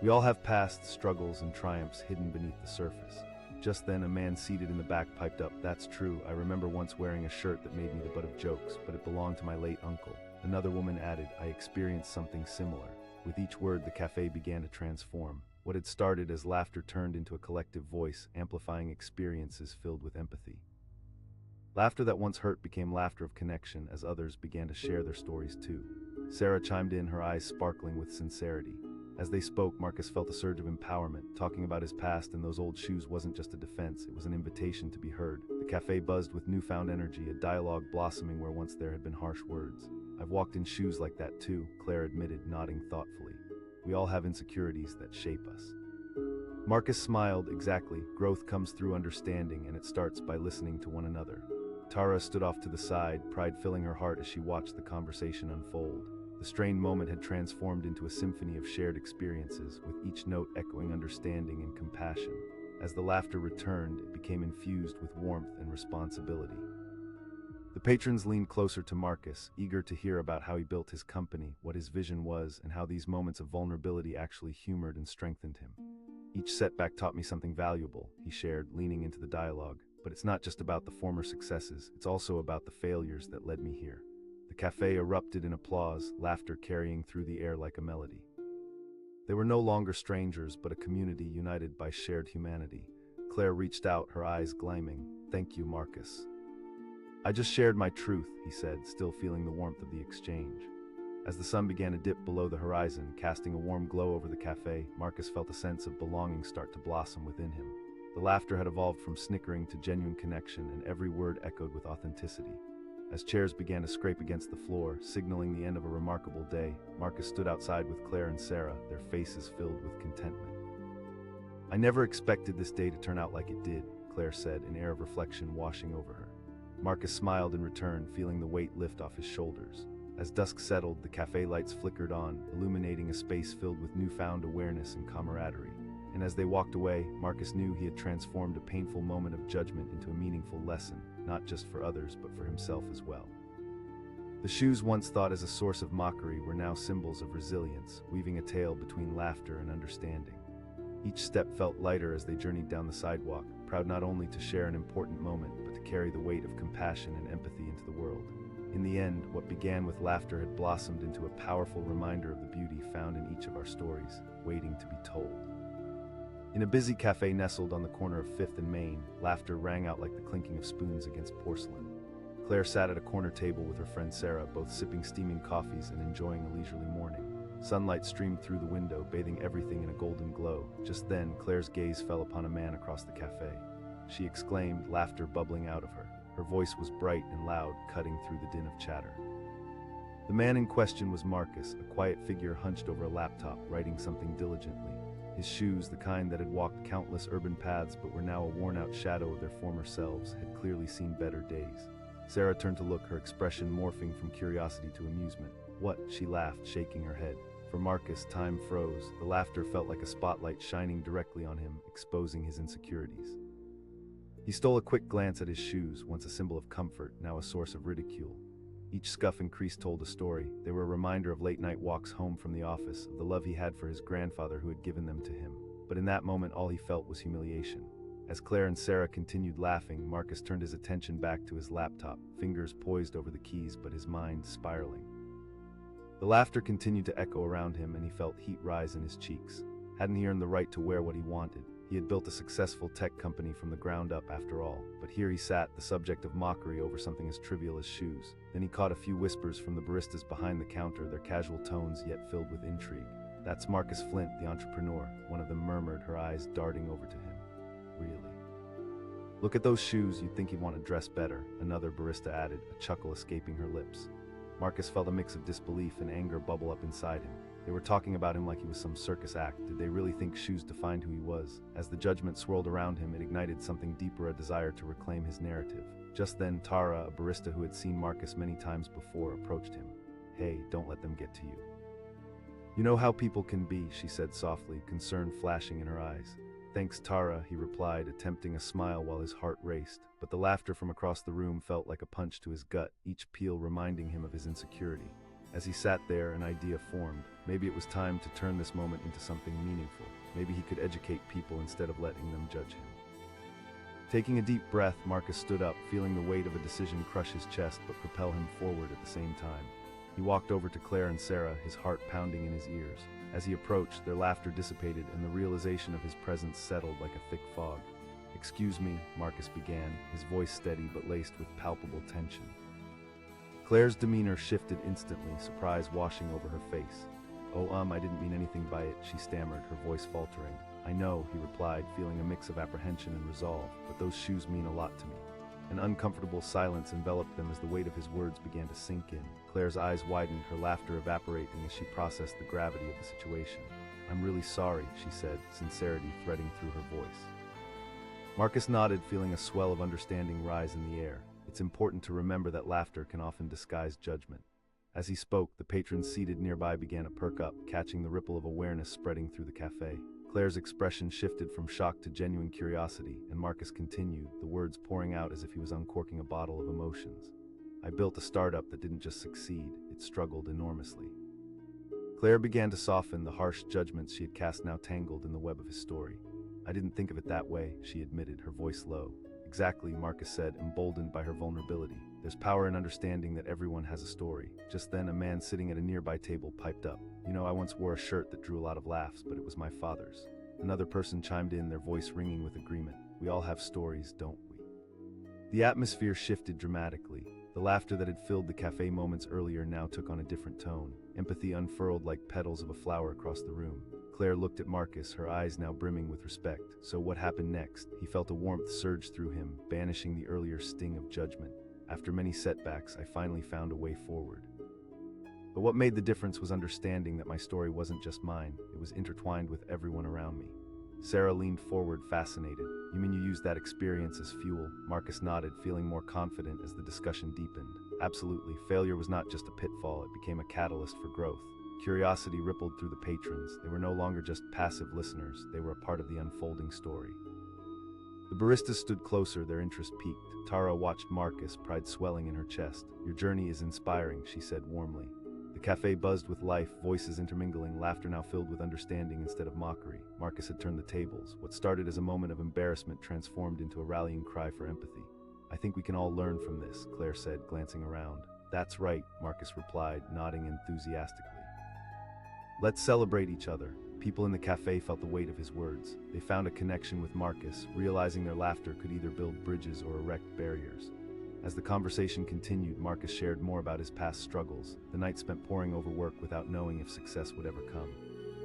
Speaker 1: We all have past struggles and triumphs hidden beneath the surface. Just then, a man seated in the back piped up, that's true, I remember once wearing a shirt that made me the butt of jokes, but it belonged to my late uncle. Another woman added, I experienced something similar. With each word, the cafe began to transform. What had started as laughter turned into a collective voice, amplifying experiences filled with empathy. Laughter that once hurt became laughter of connection as others began to share their stories too. Sarah chimed in, her eyes sparkling with sincerity. As they spoke, Marcus felt a surge of empowerment. Talking about his past and those old shoes wasn't just a defense, it was an invitation to be heard. The cafe buzzed with newfound energy, a dialogue blossoming where once there had been harsh words. I've walked in shoes like that too, Claire admitted, nodding thoughtfully. We all have insecurities that shape us. Marcus smiled, exactly. Growth comes through understanding, and it starts by listening to one another. Tara stood off to the side, pride filling her heart as she watched the conversation unfold. The strained moment had transformed into a symphony of shared experiences, with each note echoing understanding and compassion. As the laughter returned, it became infused with warmth and responsibility. The patrons leaned closer to Marcus, eager to hear about how he built his company, what his vision was, and how these moments of vulnerability actually humored and strengthened him. Each setback taught me something valuable, he shared, leaning into the dialogue. But it's not just about the former successes, it's also about the failures that led me here. The cafe erupted in applause, laughter carrying through the air like a melody. They were no longer strangers, but a community united by shared humanity. Claire reached out, her eyes gleaming. Thank you, Marcus. I just shared my truth, he said, still feeling the warmth of the exchange. As the sun began to dip below the horizon, casting a warm glow over the cafe, Marcus felt a sense of belonging start to blossom within him. The laughter had evolved from snickering to genuine connection, and every word echoed with authenticity. As chairs began to scrape against the floor, signaling the end of a remarkable day, Marcus stood outside with Claire and Sarah, their faces filled with contentment. I never expected this day to turn out like it did, Claire said, an air of reflection washing over her. Marcus smiled in return, feeling the weight lift off his shoulders. As dusk settled, the cafe lights flickered on, illuminating a space filled with newfound awareness and camaraderie. And as they walked away, Marcus knew he had transformed a painful moment of judgment into a meaningful lesson, not just for others, but for himself as well. The shoes once thought as a source of mockery were now symbols of resilience, weaving a tale between laughter and understanding. Each step felt lighter as they journeyed down the sidewalk, proud not only to share an important moment, but to carry the weight of compassion and empathy into the world. In the end, what began with laughter had blossomed into a powerful reminder of the beauty found in each of our stories, waiting to be told. In a busy cafe nestled on the corner of 5th and Main, laughter rang out like the clinking of spoons against porcelain. Claire sat at a corner table with her friend Sarah, both sipping steaming coffees and enjoying a leisurely morning. Sunlight streamed through the window, bathing everything in a golden glow. Just then, Claire's gaze fell upon a man across the cafe. She exclaimed, laughter bubbling out of her. Her voice was bright and loud, cutting through the din of chatter. The man in question was Marcus, a quiet figure hunched over a laptop, writing something diligently. His shoes, the kind that had walked countless urban paths but were now a worn-out shadow of their former selves, had clearly seen better days. Sarah turned to look, her expression morphing from curiosity to amusement. What? She laughed, shaking her head. For Marcus, time froze. The laughter felt like a spotlight shining directly on him, exposing his insecurities. He stole a quick glance at his shoes, once a symbol of comfort, now a source of ridicule. Each scuff and crease told a story. They were a reminder of late-night walks home from the office, of the love he had for his grandfather who had given them to him. But in that moment, all he felt was humiliation. As Claire and Sarah continued laughing, Marcus turned his attention back to his laptop, fingers poised over the keys but his mind spiraling. The laughter continued to echo around him, and he felt heat rise in his cheeks. Hadn't he earned the right to wear what he wanted? He had built a successful tech company from the ground up after all, but here he sat, the subject of mockery over something as trivial as shoes. Then he caught a few whispers from the baristas behind the counter, their casual tones yet filled with intrigue. That's Marcus Flint, the entrepreneur, one of them murmured, her eyes darting over to him. Really? Look at those shoes, you'd think he'd want to dress better, another barista added, a chuckle escaping her lips. Marcus felt a mix of disbelief and anger bubble up inside him. They were talking about him like he was some circus act. Did they really think shoes defined who he was? As the judgment swirled around him, it ignited something deeper, a desire to reclaim his narrative. Just then, Tara, a barista who had seen Marcus many times before, approached him. Hey, don't let them get to you. You know how people can be, she said softly, concern flashing in her eyes. Thanks, Tara, he replied, attempting a smile while his heart raced, but the laughter from across the room felt like a punch to his gut, each peal reminding him of his insecurity. As he sat there, an idea formed. Maybe it was time to turn this moment into something meaningful. Maybe he could educate people instead of letting them judge him. Taking a deep breath, Marcus stood up, feeling the weight of a decision crush his chest but propel him forward at the same time. He walked over to Claire and Sarah, his heart pounding in his ears. As he approached, their laughter dissipated and the realization of his presence settled like a thick fog. "Excuse me," Marcus began, his voice steady but laced with palpable tension. Claire's demeanor shifted instantly, surprise washing over her face. "Oh, I didn't mean anything by it," she stammered, her voice faltering. "I know," he replied, feeling a mix of apprehension and resolve, "but those shoes mean a lot to me." An uncomfortable silence enveloped them as the weight of his words began to sink in. Claire's eyes widened, her laughter evaporating as she processed the gravity of the situation. "I'm really sorry," she said, sincerity threading through her voice. Marcus nodded, feeling a swell of understanding rise in the air. It's important to remember that laughter can often disguise judgment. As he spoke, the patrons seated nearby began to perk up, catching the ripple of awareness spreading through the cafe. Claire's expression shifted from shock to genuine curiosity, and Marcus continued, the words pouring out as if he was uncorking a bottle of emotions. "I built a startup that didn't just succeed, it struggled enormously." Claire began to soften, the harsh judgments she had cast now tangled in the web of his story. "I didn't think of it that way," she admitted, her voice low. "Exactly," Marcus said, emboldened by her vulnerability. "There's power in understanding that everyone has a story." Just then, a man sitting at a nearby table piped up. "You know, I once wore a shirt that drew a lot of laughs, but it was my father's." Another person chimed in, their voice ringing with agreement. "We all have stories, don't we?" The atmosphere shifted dramatically. The laughter that had filled the cafe moments earlier now took on a different tone. Empathy unfurled like petals of a flower across the room. Claire looked at Marcus, her eyes now brimming with respect. So what happened next? He felt a warmth surge through him, banishing the earlier sting of judgment. "After many setbacks, I finally found a way forward. But what made the difference was understanding that my story wasn't just mine, it was intertwined with everyone around me." Sarah leaned forward, fascinated. "You mean you used that experience as fuel?" Marcus nodded, feeling more confident as the discussion deepened. "Absolutely. Failure was not just a pitfall, it became a catalyst for growth." Curiosity rippled through the patrons. They were no longer just passive listeners, they were a part of the unfolding story. The baristas stood closer, their interest piqued. Tara watched Marcus, pride swelling in her chest. "Your journey is inspiring," she said warmly. The cafe buzzed with life, voices intermingling, laughter now filled with understanding instead of mockery. Marcus had turned the tables. What started as a moment of embarrassment transformed into a rallying cry for empathy. "I think we can all learn from this," Claire said, glancing around. "That's right," Marcus replied, nodding enthusiastically. "Let's celebrate each other." People in the cafe felt the weight of his words. They found a connection with Marcus, realizing their laughter could either build bridges or erect barriers. As the conversation continued, Marcus shared more about his past struggles, the night spent poring over work without knowing if success would ever come.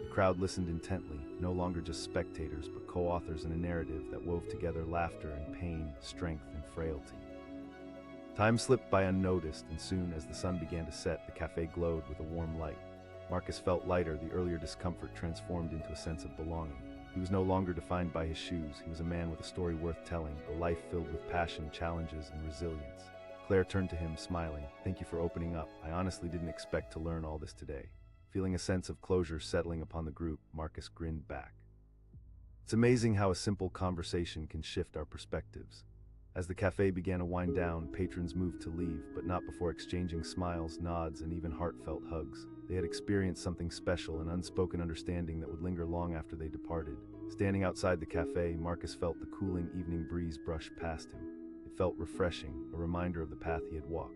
Speaker 1: The crowd listened intently, no longer just spectators, but co-authors in a narrative that wove together laughter and pain, strength and frailty. Time slipped by unnoticed, and soon as the sun began to set, the cafe glowed with a warm light. Marcus felt lighter, the earlier discomfort transformed into a sense of belonging. He was no longer defined by his shoes, he was a man with a story worth telling, a life filled with passion, challenges, and resilience. Claire turned to him, smiling. "Thank you for opening up. I honestly didn't expect to learn all this today." Feeling a sense of closure settling upon the group, Marcus grinned back. It's amazing how a simple conversation can shift our perspectives. As the cafe began to wind down, patrons moved to leave, but not before exchanging smiles, nods, and even heartfelt hugs. They had experienced something special, an unspoken understanding that would linger long after they departed. Standing outside the cafe, Marcus felt the cooling evening breeze brush past him. It felt refreshing, a reminder of the path he had walked.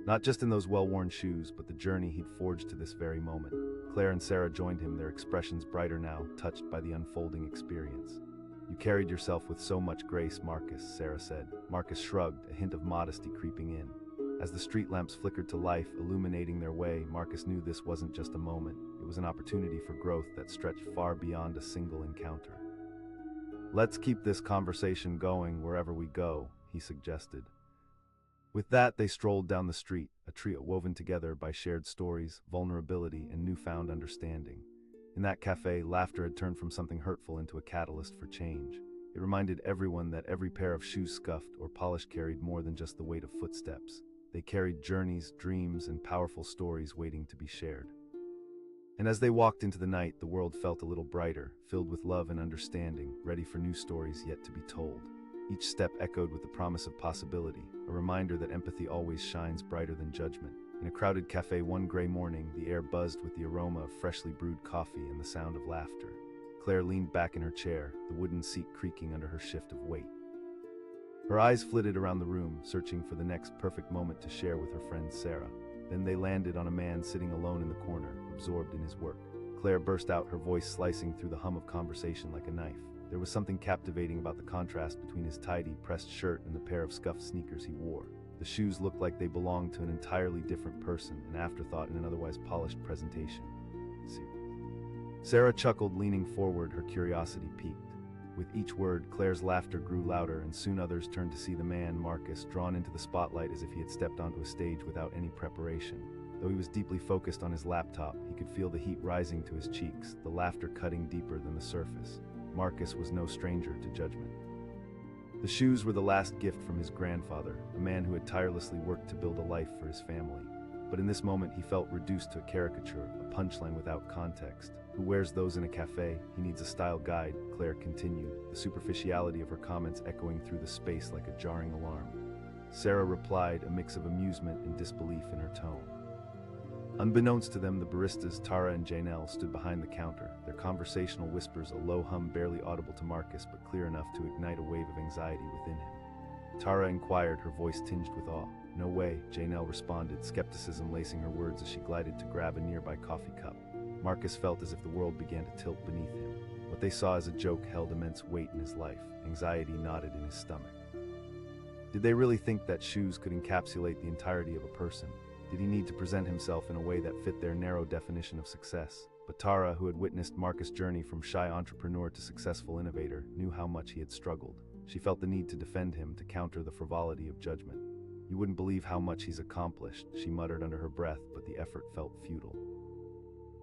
Speaker 1: Not just in those well-worn shoes, but the journey he'd forged to this very moment. Claire and Sarah joined him, their expressions brighter now, touched by the unfolding experience. "You carried yourself with so much grace, Marcus," Sarah said. Marcus shrugged, a hint of modesty creeping in. As the street lamps flickered to life, illuminating their way, Marcus knew this wasn't just a moment. It was an opportunity for growth that stretched far beyond a single encounter. "Let's keep this conversation going wherever we go," he suggested. With that, they strolled down the street, a trio woven together by shared stories, vulnerability, and newfound understanding. In that cafe, laughter had turned from something hurtful into a catalyst for change. It reminded everyone that every pair of shoes scuffed or polished carried more than just the weight of footsteps. They carried journeys, dreams, and powerful stories waiting to be shared. And as they walked into the night, the world felt a little brighter, filled with love and understanding, ready for new stories yet to be told. Each step echoed with the promise of possibility, a reminder that empathy always shines brighter than judgment. In a crowded cafe one gray morning, the air buzzed with the aroma of freshly brewed coffee and the sound of laughter. Claire leaned back in her chair, the wooden seat creaking under her shift of weight. Her eyes flitted around the room, searching for the next perfect moment to share with her friend Sarah. Then they landed on a man sitting alone in the corner, absorbed in his work. Claire burst out, her voice slicing through the hum of conversation like a knife. There was something captivating about the contrast between his tidy, pressed shirt and the pair of scuffed sneakers he wore. The shoes looked like they belonged to an entirely different person, an afterthought in an otherwise polished presentation. Sarah chuckled, leaning forward, her curiosity piqued. With each word, Claire's laughter grew louder, and soon others turned to see the man, Marcus, drawn into the spotlight as if he had stepped onto a stage without any preparation. Though he was deeply focused on his laptop, he could feel the heat rising to his cheeks, the laughter cutting deeper than the surface. Marcus was no stranger to judgment. The shoes were the last gift from his grandfather, a man who had tirelessly worked to build a life for his family. But in this moment he felt reduced to a caricature, a punchline without context. Who wears those in a cafe? He needs a style guide, Claire continued, the superficiality of her comments echoing through the space like a jarring alarm. Sarah replied, a mix of amusement and disbelief in her tone. Unbeknownst to them, the baristas Tara and Janelle stood behind the counter, their conversational whispers a low hum barely audible to Marcus but clear enough to ignite a wave of anxiety within him. Tara inquired, her voice tinged with awe. No way, Janelle responded, skepticism lacing her words as she glided to grab a nearby coffee cup. Marcus felt as if the world began to tilt beneath him. What they saw as a joke held immense weight in his life. Anxiety knotted in his stomach. Did they really think that shoes could encapsulate the entirety of a person? Did he need to present himself in a way that fit their narrow definition of success? But Tara, who had witnessed Marcus' journey from shy entrepreneur to successful innovator, knew how much he had struggled. She felt the need to defend him, to counter the frivolity of judgment. You wouldn't believe how much he's accomplished, she muttered under her breath, but the effort felt futile.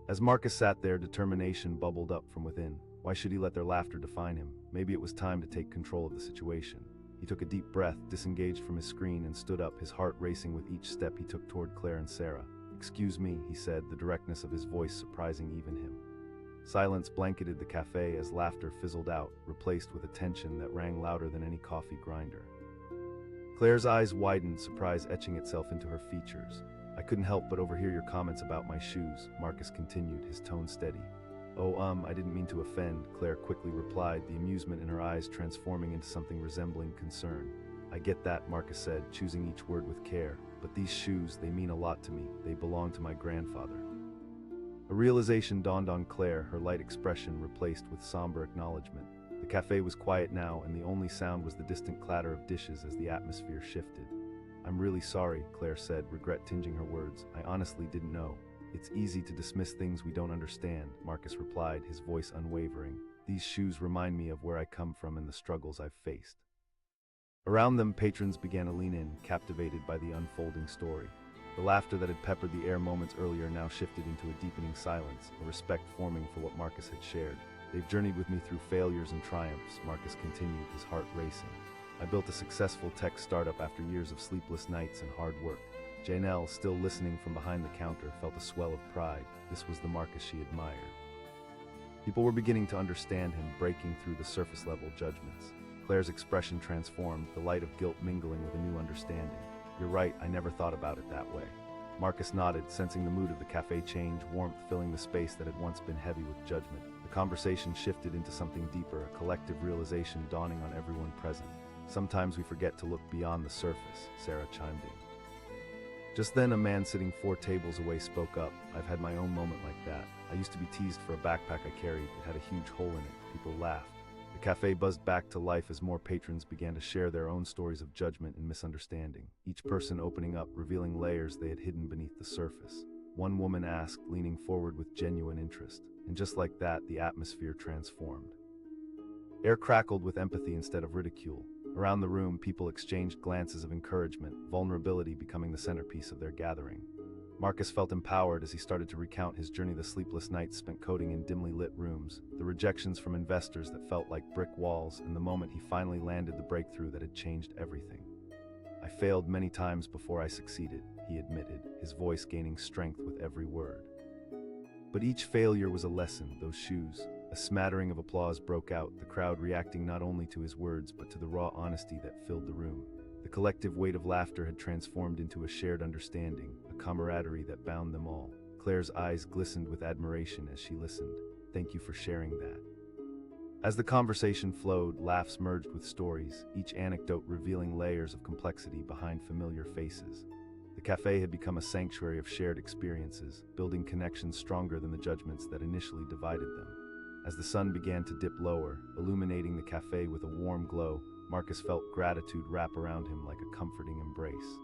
Speaker 1: As Marcus sat there, determination bubbled up from within. Why should he let their laughter define him? Maybe it was time to take control of the situation. He took a deep breath, disengaged from his screen, and stood up, his heart racing with each step he took toward Claire and Sarah. "Excuse me," he said, the directness of his voice surprising even him. Silence blanketed the cafe as laughter fizzled out, replaced with a tension that rang louder than any coffee grinder. Claire's eyes widened, surprise etching itself into her features. "I couldn't help but overhear your comments about my shoes," Marcus continued, his tone steady. "Oh, I didn't mean to offend," Claire quickly replied, the amusement in her eyes transforming into something resembling concern. "I get that," Marcus said, choosing each word with care, "but these shoes, they mean a lot to me. They belong to my grandfather." A realization dawned on Claire, her light expression replaced with somber acknowledgement. The cafe was quiet now, and the only sound was the distant clatter of dishes as the atmosphere shifted. "I'm really sorry," Claire said, regret tinging her words. "I honestly didn't know." "It's easy to dismiss things we don't understand," Marcus replied, his voice unwavering. "These shoes remind me of where I come from and the struggles I've faced." Around them, patrons began to lean in, captivated by the unfolding story. The laughter that had peppered the air moments earlier now shifted into a deepening silence, a respect forming for what Marcus had shared. "They've journeyed with me through failures and triumphs," Marcus continued, his heart racing. "I built a successful tech startup after years of sleepless nights and hard work." Janelle, still listening from behind the counter, felt a swell of pride. This was the Marcus she admired. People were beginning to understand him, breaking through the surface-level judgments. Claire's expression transformed, the light of guilt mingling with a new understanding. "You're right, I never thought about it that way." Marcus nodded, sensing the mood of the cafe change, warmth filling the space that had once been heavy with judgment. The conversation shifted into something deeper, a collective realization dawning on everyone present. "Sometimes we forget to look beyond the surface," Sarah chimed in. Just then, a man sitting 4 tables away spoke up. "I've had my own moment like that. I used to be teased for a backpack I carried. It had a huge hole in it." People laughed. The cafe buzzed back to life as more patrons began to share their own stories of judgment and misunderstanding, each person opening up, revealing layers they had hidden beneath the surface. One woman asked, leaning forward with genuine interest. And just like that, the atmosphere transformed. Air crackled with empathy instead of ridicule. Around the room, people exchanged glances of encouragement, vulnerability becoming the centerpiece of their gathering. Marcus felt empowered as he started to recount his journey, the sleepless nights spent coding in dimly lit rooms, the rejections from investors that felt like brick walls, and the moment he finally landed the breakthrough that had changed everything. "I failed many times before I succeeded," he admitted, his voice gaining strength with every word. But each failure was a lesson, those shoes. A smattering of applause broke out, the crowd reacting not only to his words but to the raw honesty that filled the room. The collective weight of laughter had transformed into a shared understanding, a camaraderie that bound them all. Claire's eyes glistened with admiration as she listened. "Thank you for sharing that." As the conversation flowed, laughs merged with stories, each anecdote revealing layers of complexity behind familiar faces. The cafe had become a sanctuary of shared experiences, building connections stronger than the judgments that initially divided them. As the sun began to dip lower, illuminating the cafe with a warm glow, Marcus felt gratitude wrap around him like a comforting embrace.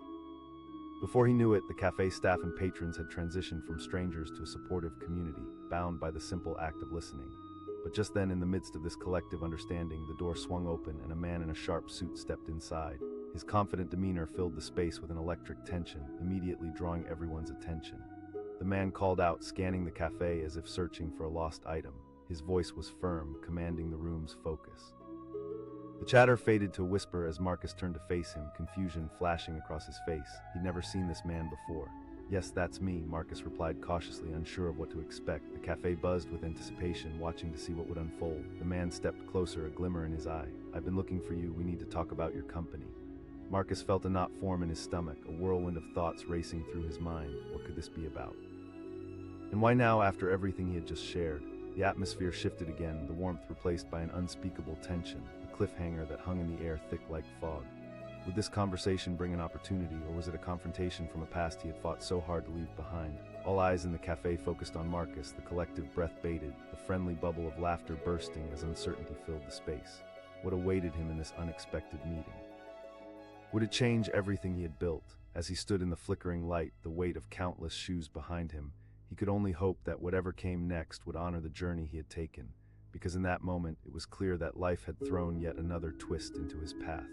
Speaker 1: Before he knew it, the cafe staff and patrons had transitioned from strangers to a supportive community, bound by the simple act of listening. But just then, in the midst of this collective understanding, the door swung open and a man in a sharp suit stepped inside. His confident demeanor filled the space with an electric tension, immediately drawing everyone's attention. The man called out, scanning the cafe as if searching for a lost item. His voice was firm, commanding the room's focus. The chatter faded to a whisper as Marcus turned to face him, confusion flashing across his face. He'd never seen this man before. "Yes, that's me," Marcus replied cautiously, unsure of what to expect. The cafe buzzed with anticipation, watching to see what would unfold. The man stepped closer, a glimmer in his eye. "I've been looking for you. We need to talk about your company." Marcus felt a knot form in his stomach, a whirlwind of thoughts racing through his mind. What could this be about? And why now, after everything he had just shared? The atmosphere shifted again, the warmth replaced by an unspeakable tension, a cliffhanger that hung in the air thick like fog. Would this conversation bring an opportunity, or was it a confrontation from a past he had fought so hard to leave behind? All eyes in the cafe focused on Marcus, the collective breath bated, the friendly bubble of laughter bursting as uncertainty filled the space. What awaited him in this unexpected meeting? Would it change everything he had built? As he stood in the flickering light, the weight of countless shoes behind him, he could only hope that whatever came next would honor the journey he had taken, because in that moment it was clear that life had thrown yet another twist into his path.